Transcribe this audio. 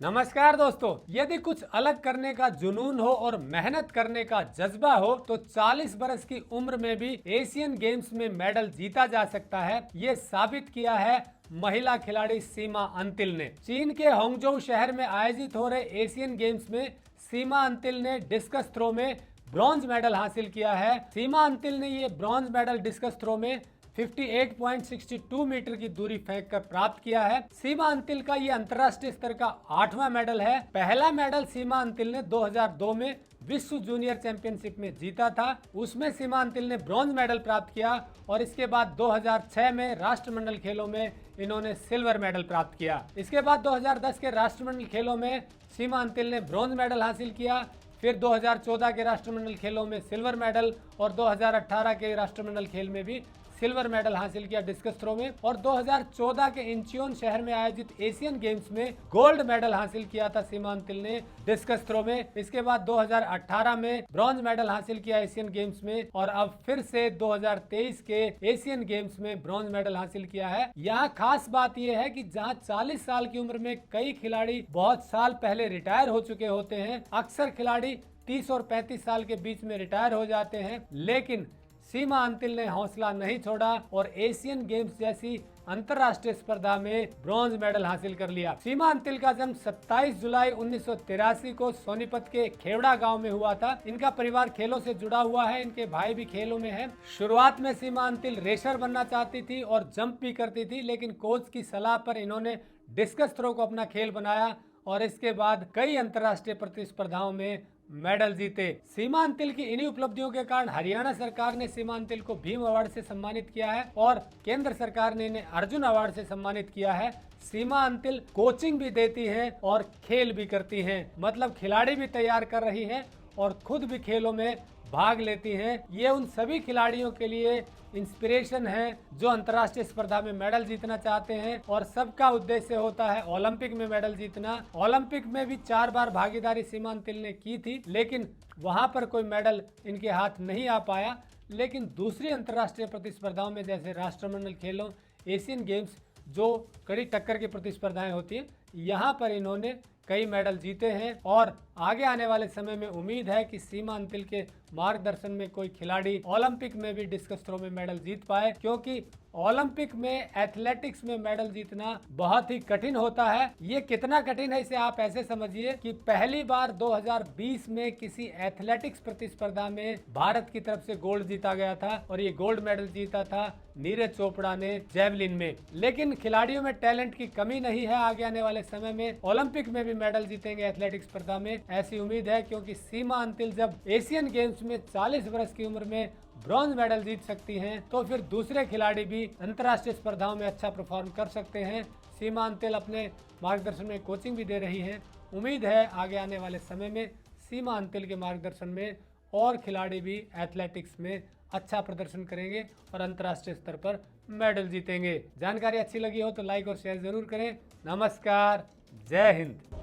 नमस्कार दोस्तों, यदि कुछ अलग करने का जुनून हो और मेहनत करने का जज्बा हो तो 40 बरस की उम्र में भी एशियन गेम्स में मेडल जीता जा सकता है। ये साबित किया है महिला खिलाड़ी सीमा अंतिल ने। चीन के होंगजोउ शहर में आयोजित हो रहे एशियन गेम्स में सीमा अंतिल ने डिस्कस थ्रो में ब्रॉन्ज मेडल हासिल किया है। सीमा अंतिल ने ये ब्रॉन्ज मेडल डिस्कस थ्रो में 58.62 मीटर की दूरी फेंककर प्राप्त किया है। सीमा अंतिल का ये अंतर्राष्ट्रीय स्तर का 8वां मेडल है। पहला मेडल सीमा अंतिल ने 2002 में विश्व जूनियर चैंपियनशिप में जीता था, उसमें सीमा अंतिल ने ब्रॉन्ज मेडल प्राप्त किया और इसके बाद 2006 में राष्ट्रमंडल खेलों में इन्होंने सिल्वर मेडल प्राप्त किया। इसके बाद 2010 के राष्ट्रमंडल खेलों में सीमा अंतिल ने ब्रॉन्ज मेडल हासिल किया। फिर 2014 के राष्ट्रमंडल खेलों में सिल्वर मेडल और 2018 के राष्ट्रमंडल खेल में भी सिल्वर मेडल हासिल किया डिस्कस थ्रो में। और 2014 के इंचियोन शहर में आयोजित एशियन गेम्स में गोल्ड मेडल हासिल किया था सीमा अंतिल ने डिस्कस थ्रो में। इसके बाद 2018 में ब्रॉन्ज मेडल हासिल किया एशियन गेम्स में और अब फिर से 2023 के एशियन गेम्स में ब्रॉन्ज मेडल हासिल किया है। यहाँ खास बात यह है कि जहाँ 40 साल की उम्र में कई खिलाड़ी बहुत साल पहले रिटायर हो चुके होते हैं, अक्सर खिलाड़ी 30 और 35 साल के बीच में रिटायर हो जाते हैं, लेकिन सीमा अंतिल ने हौसला नहीं छोड़ा और एशियन गेम्स जैसी अंतर्राष्ट्रीय स्पर्धा में ब्रॉन्ज मेडल हासिल कर लिया। सीमा अंतिल का जन्म 27 जुलाई 1983 को सोनीपत के खेवड़ा गांव में हुआ था। इनका परिवार खेलों से जुड़ा हुआ है, इनके भाई भी खेलों में हैं। शुरुआत में सीमा अंतिल रेसर बनना चाहती थी और जंप भी करती थी, लेकिन कोच की सलाह पर इन्होंने डिस्कस थ्रो को अपना खेल बनाया और इसके बाद कई अंतर्राष्ट्रीय प्रतिस्पर्धाओं में मेडल जीते। सीमा अंतिल की इन्हीं उपलब्धियों के कारण हरियाणा सरकार ने सीमा अंतिल को भीम अवार्ड से सम्मानित किया है और केंद्र सरकार ने इन्हें अर्जुन अवार्ड से सम्मानित किया है। सीमा अंतिल कोचिंग भी देती हैं और खेल भी करती हैं, मतलब खिलाड़ी भी तैयार कर रही हैं और खुद भी खेलों में भाग लेती हैं। ये उन सभी खिलाड़ियों के लिए इंस्पिरेशन है जो अंतर्राष्ट्रीय स्पर्धा में मेडल जीतना चाहते हैं और सबका उद्देश्य होता है ओलंपिक में मेडल जीतना। ओलंपिक में भी 4 बार भागीदारी सीमा अंतिल ने की थी, लेकिन वहां पर कोई मेडल इनके हाथ नहीं आ पाया। लेकिन दूसरी अंतर्राष्ट्रीय प्रतिस्पर्धाओं में जैसे राष्ट्रमंडल खेलों, एशियन गेम्स, जो कड़ी टक्कर की प्रतिस्पर्धाएं होती हैं, यहाँ पर इन्होंने कई मेडल जीते हैं और आगे आने वाले समय में उम्मीद है कि सीमा अंतिल के मार्गदर्शन में कोई खिलाड़ी ओलंपिक में भी डिस्कस थ्रो में मेडल जीत पाए, क्योंकि ओलंपिक में एथलेटिक्स में मेडल जीतना बहुत ही कठिन होता है। ये कितना कठिन है इसे आप ऐसे समझिए कि पहली बार 2020 में किसी एथलेटिक्स प्रतिस्पर्धा में भारत की तरफ से गोल्ड जीता गया था और ये गोल्ड मेडल जीता था नीरज चोपड़ा ने जेवलिन में। लेकिन खिलाड़ियों में टैलेंट की कमी नहीं है, आगे आने वाले समय में ओलंपिक में भी मेडल जीतेंगे एथलेटिक्स स्पर्धा में, ऐसी उम्मीद है। क्योंकि सीमा अंतिल जब एशियन गेम्स में 40 वर्ष की उम्र में ब्रॉन्ज मेडल जीत सकती हैं, तो फिर दूसरे खिलाड़ी भी अंतर्राष्ट्रीय स्पर्धाओं में अच्छा परफॉर्म कर सकते हैं। सीमा अंतिल अपने मार्गदर्शन में कोचिंग भी दे रही हैं। उम्मीद है आगे आने वाले समय में सीमा अंतिल के मार्गदर्शन में और खिलाड़ी भी एथलेटिक्स में अच्छा प्रदर्शन करेंगे और अंतर्राष्ट्रीय स्तर पर मेडल जीतेंगे। जानकारी अच्छी लगी हो तो लाइक और शेयर जरूर करें। नमस्कार, जय हिंद।